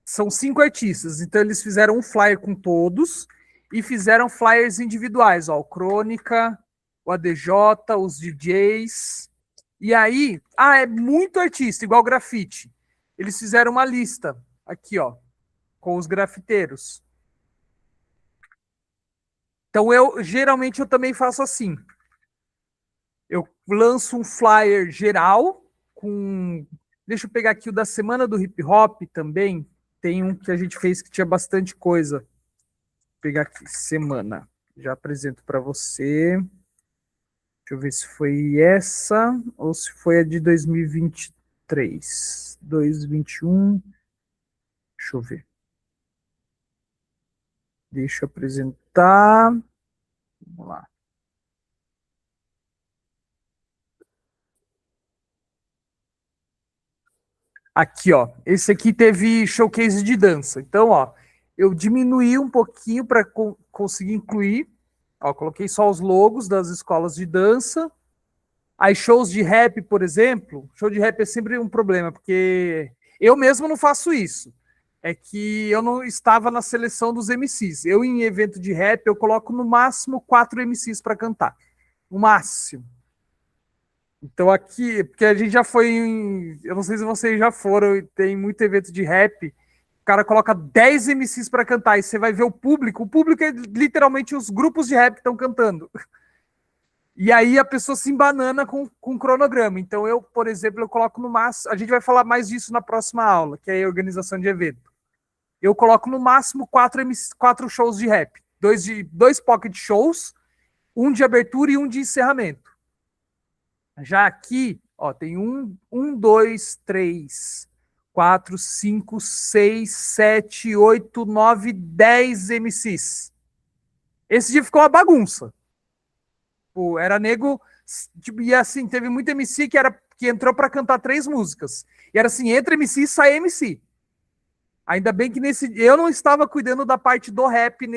São 5 artistas, então eles fizeram um flyer com todos e fizeram flyers individuais, ó, o Crônica, o ADJ, os DJs. E aí, é muito artista, igual grafite. Eles fizeram uma lista aqui, ó, com os grafiteiros. Então eu geralmente eu também faço assim. Eu lanço um flyer geral com. Deixa eu pegar aqui o da semana do hip hop também. Tem um que a gente fez que tinha bastante coisa. Vou pegar aqui, semana. Já apresento para você. Deixa eu ver se foi essa ou se foi a de 2023. 2021. Deixa eu ver. Deixa eu apresentar. Vamos lá. Aqui, ó. Esse aqui teve showcase de dança. Então, ó, eu diminuí um pouquinho para conseguir incluir. Ó, coloquei só os logos das escolas de dança. Aí, shows de rap, por exemplo. Show de rap é sempre um problema, porque eu mesmo não faço isso. É que eu não estava na seleção dos MCs. Eu, em evento de rap, eu coloco no máximo 4 MCs para cantar. No máximo. Então aqui, porque a gente já foi em, eu não sei se vocês já foram, tem muito evento de rap, o cara coloca 10 MCs para cantar e você vai ver o público é literalmente os grupos de rap que estão cantando. E aí a pessoa se embanana com o cronograma. Então eu, por exemplo, eu coloco no máximo, a gente vai falar mais disso na próxima aula, que é a organização de evento. Eu coloco no máximo 4 shows de rap, dois pocket shows, um de abertura e um de encerramento. Já aqui, ó, tem dois, três, quatro, cinco, seis, sete, oito, nove, 10 MCs. Esse dia ficou uma bagunça. Pô, era nego, tipo, e assim, teve muito MC que entrou para cantar 3 músicas. E era assim, entra MC e sai MC. Ainda bem que eu não estava cuidando da parte do rap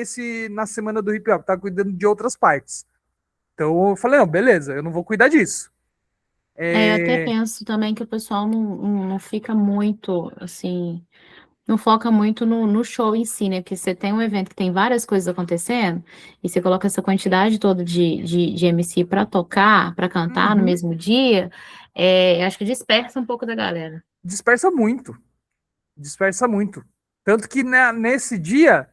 na semana do hip hop, estava cuidando de outras partes. Então eu falei, não, beleza, eu não vou cuidar disso. Eu até É, penso também que o pessoal não fica muito, assim, não foca muito no show em si, né? Porque você tem um evento que tem várias coisas acontecendo e você coloca essa quantidade toda de MC para tocar, para cantar no uhum. mesmo dia, acho que dispersa um pouco da galera. Dispersa muito, dispersa muito. Tanto que nesse dia,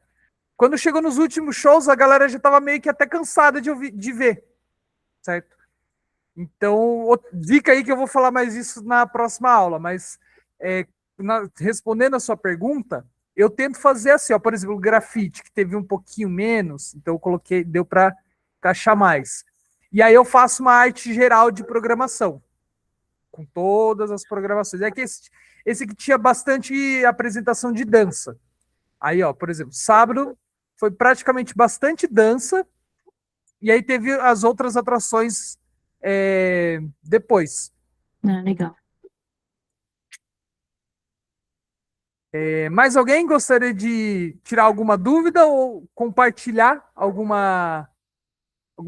quando chegou nos últimos shows, a galera já estava meio que até cansada de ver, certo? Então, dica aí que eu vou falar mais isso na próxima aula, mas respondendo a sua pergunta, eu tento fazer assim, ó, por exemplo, o grafite, que teve um pouquinho menos, então eu coloquei, deu para encaixar mais. E aí eu faço uma arte geral de programação, com todas as programações. É que esse aqui tinha bastante apresentação de dança. Aí, ó, por exemplo, sábado foi praticamente bastante dança, e aí teve as outras atrações depois. Ah, legal. Mais alguém gostaria de tirar alguma dúvida ou compartilhar alguma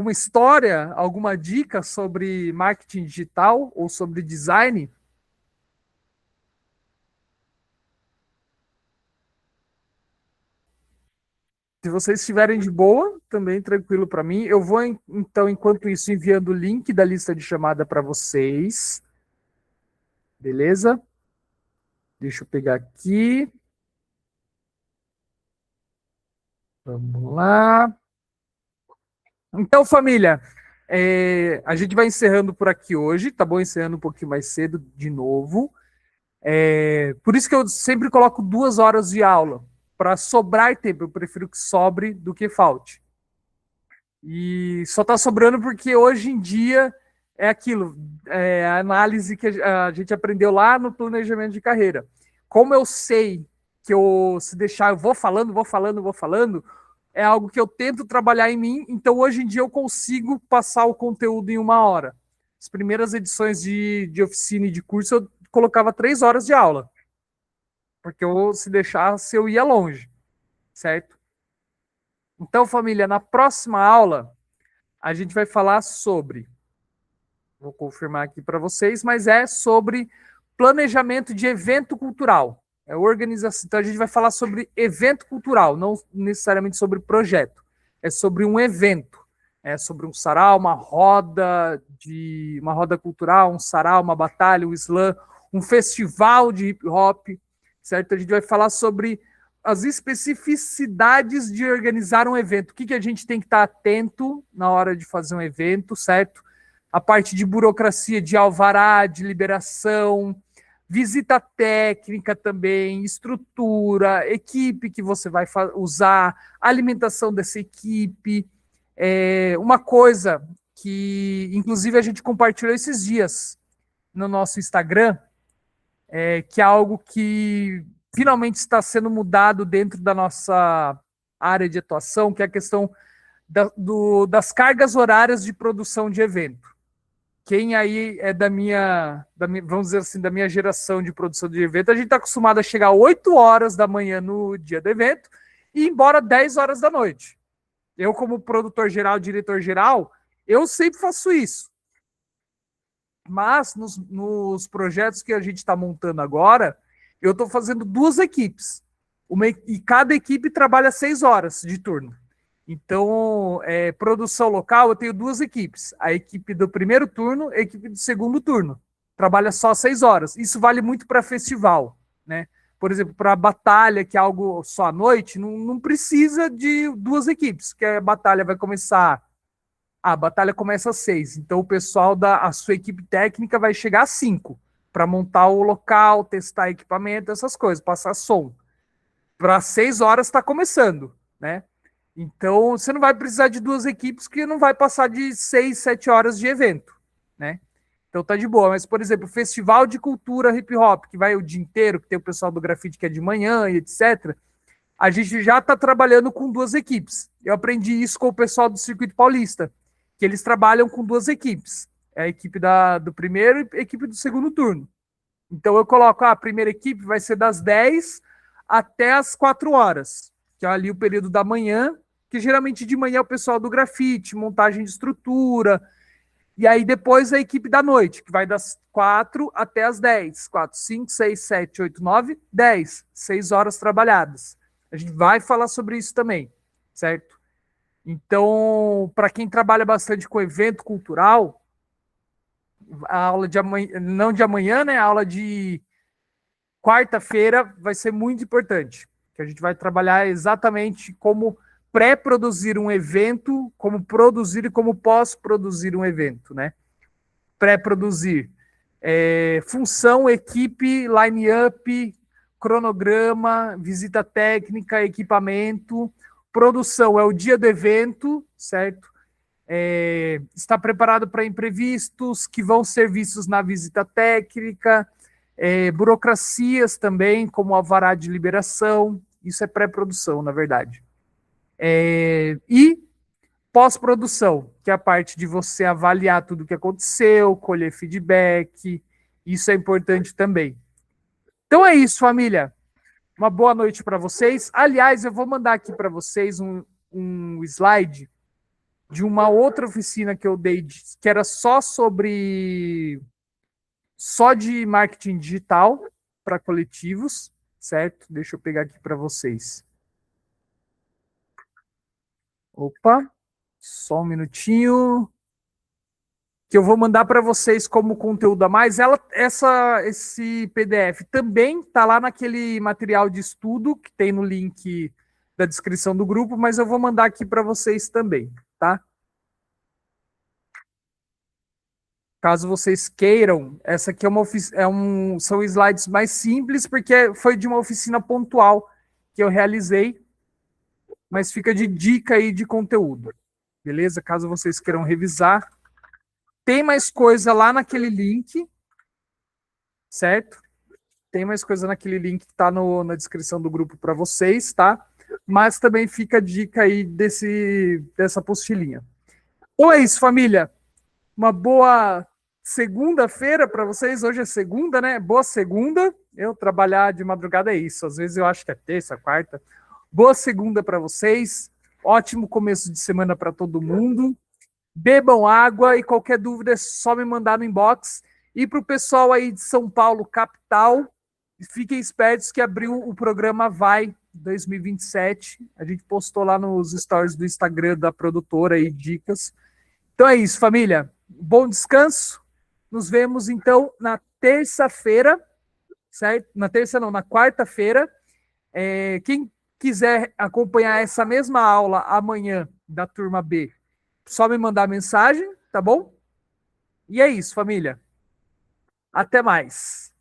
história, alguma dica sobre marketing digital ou sobre design? Se vocês estiverem de boa, também tranquilo para mim. Eu vou, então, enquanto isso, enviando o link da lista de chamada para vocês. Beleza? Deixa eu pegar aqui. Vamos lá. Então, família, a gente vai encerrando por aqui hoje, tá bom? Encerrando um pouquinho mais cedo de novo. Por isso que eu sempre coloco 2 horas de aula, para sobrar tempo. Eu prefiro que sobre do que falte. E só está sobrando porque hoje em dia é aquilo, a análise que a gente aprendeu lá no planejamento de carreira. Como eu sei que se deixar, eu vou falando, é algo que eu tento trabalhar em mim, então hoje em dia eu consigo passar o conteúdo em 1 hora. As primeiras edições de oficina e de curso eu colocava 3 horas de aula, porque se deixasse eu ia longe, certo? Então, família, na próxima aula a gente vai falar sobre, vou confirmar aqui para vocês, mas é sobre planejamento de evento cultural. Organização. Então a gente vai falar sobre evento cultural, não necessariamente sobre projeto. É sobre um evento. É sobre um sarau, uma roda cultural, um sarau, uma batalha, um slam, um festival de hip hop, certo? A gente vai falar sobre as especificidades de organizar um evento. O que a gente tem que estar atento na hora de fazer um evento, certo? A parte de burocracia, de alvará, de liberação, visita técnica também, estrutura, equipe que você vai usar, alimentação dessa equipe. Uma coisa que, inclusive, a gente compartilhou esses dias no nosso Instagram, que é algo que finalmente está sendo mudado dentro da nossa área de atuação, que é a questão das cargas horárias de produção de evento. Quem aí é vamos dizer assim, da minha geração de produção de evento, a gente está acostumado a chegar 8 horas da manhã no dia do evento e ir embora 10 horas da noite. Eu, como produtor geral, diretor geral, eu sempre faço isso. Mas nos projetos que a gente está montando agora, eu estou fazendo 2 equipes. E cada equipe trabalha 6 horas de turno. Então, produção local, eu tenho 2 equipes. A equipe do primeiro turno e a equipe do segundo turno. Trabalha só 6 horas. Isso vale muito para festival, né? Por exemplo, para a batalha, que é algo só à noite, não precisa de 2 equipes, que a batalha vai começar. A batalha começa às 6. Então, o pessoal a sua equipe técnica vai chegar às 5 para montar o local, testar equipamento, essas coisas, passar som. Para 6 horas está começando, né? Então, você não vai precisar de 2 equipes que não vai passar de 6, 7 horas de evento, né? Então tá de boa. Mas, por exemplo, festival de cultura hip hop, que vai o dia inteiro, que tem o pessoal do grafite que é de manhã e etc., a gente já está trabalhando com 2 equipes. Eu aprendi isso com o pessoal do Circuito Paulista, que eles trabalham com 2 equipes. É a equipe do primeiro e a equipe do segundo turno. Então eu coloco, a primeira equipe vai ser das 10 até as 4 horas, que é ali o período da manhã, que geralmente de manhã é o pessoal do grafite, montagem de estrutura, e aí depois a equipe da noite, que vai das 4 até as 10. 4, 5, 6, 7, 8, 9, 10. 6 horas trabalhadas. A gente vai falar sobre isso também, certo? Então, para quem trabalha bastante com evento cultural, a aula de amanhã, não de amanhã, né? A aula de quarta-feira vai ser muito importante, que a gente vai trabalhar exatamente como pré-produzir um evento, como produzir e como pós-produzir um evento, né? Pré-produzir função, equipe, line-up, cronograma, visita técnica, equipamento. Produção é o dia do evento, certo? Está preparado para imprevistos que vão ser vistos na visita técnica, burocracias também, como alvará de liberação. Isso é pré-produção, na verdade. E pós-produção, que é a parte de você avaliar tudo o que aconteceu, colher feedback, isso é importante também. Então é isso, família. Uma boa noite para vocês. Aliás, eu vou mandar aqui para vocês um slide de uma outra oficina que eu dei, que era só de marketing digital para coletivos, certo? Deixa eu pegar aqui para vocês. Opa, só um minutinho. Que eu vou mandar para vocês como conteúdo a mais. Esse PDF também está lá naquele material de estudo que tem no link da descrição do grupo, mas eu vou mandar aqui para vocês também, tá? Caso vocês queiram, essa aqui são slides mais simples, porque foi de uma oficina pontual que eu realizei, mas fica de dica aí de conteúdo, beleza? Caso vocês queiram revisar. Tem mais coisa lá naquele link, certo? Tem mais coisa naquele link que está na descrição do grupo para vocês, tá? Mas também fica a dica aí dessa apostilinha. Então é isso, família. Uma boa segunda-feira para vocês. Hoje é segunda, né? Boa segunda. Eu trabalhar de madrugada é isso. Às vezes eu acho que é terça, quarta. Boa segunda para vocês. Ótimo começo de semana para todo mundo. Bebam água e qualquer dúvida é só me mandar no inbox. E para o pessoal aí de São Paulo, capital, fiquem espertos que abriu o programa Vai 2027. A gente postou lá nos stories do Instagram da produtora aí dicas. Então é isso, família. Bom descanso. Nos vemos então na terça-feira, certo? Na terça não, na quarta-feira. Quem quiser acompanhar essa mesma aula amanhã da turma B, só me mandar mensagem, tá bom? E é isso, família. Até mais.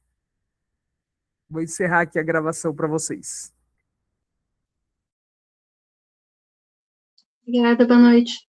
Vou encerrar aqui a gravação para vocês. Obrigada, boa noite.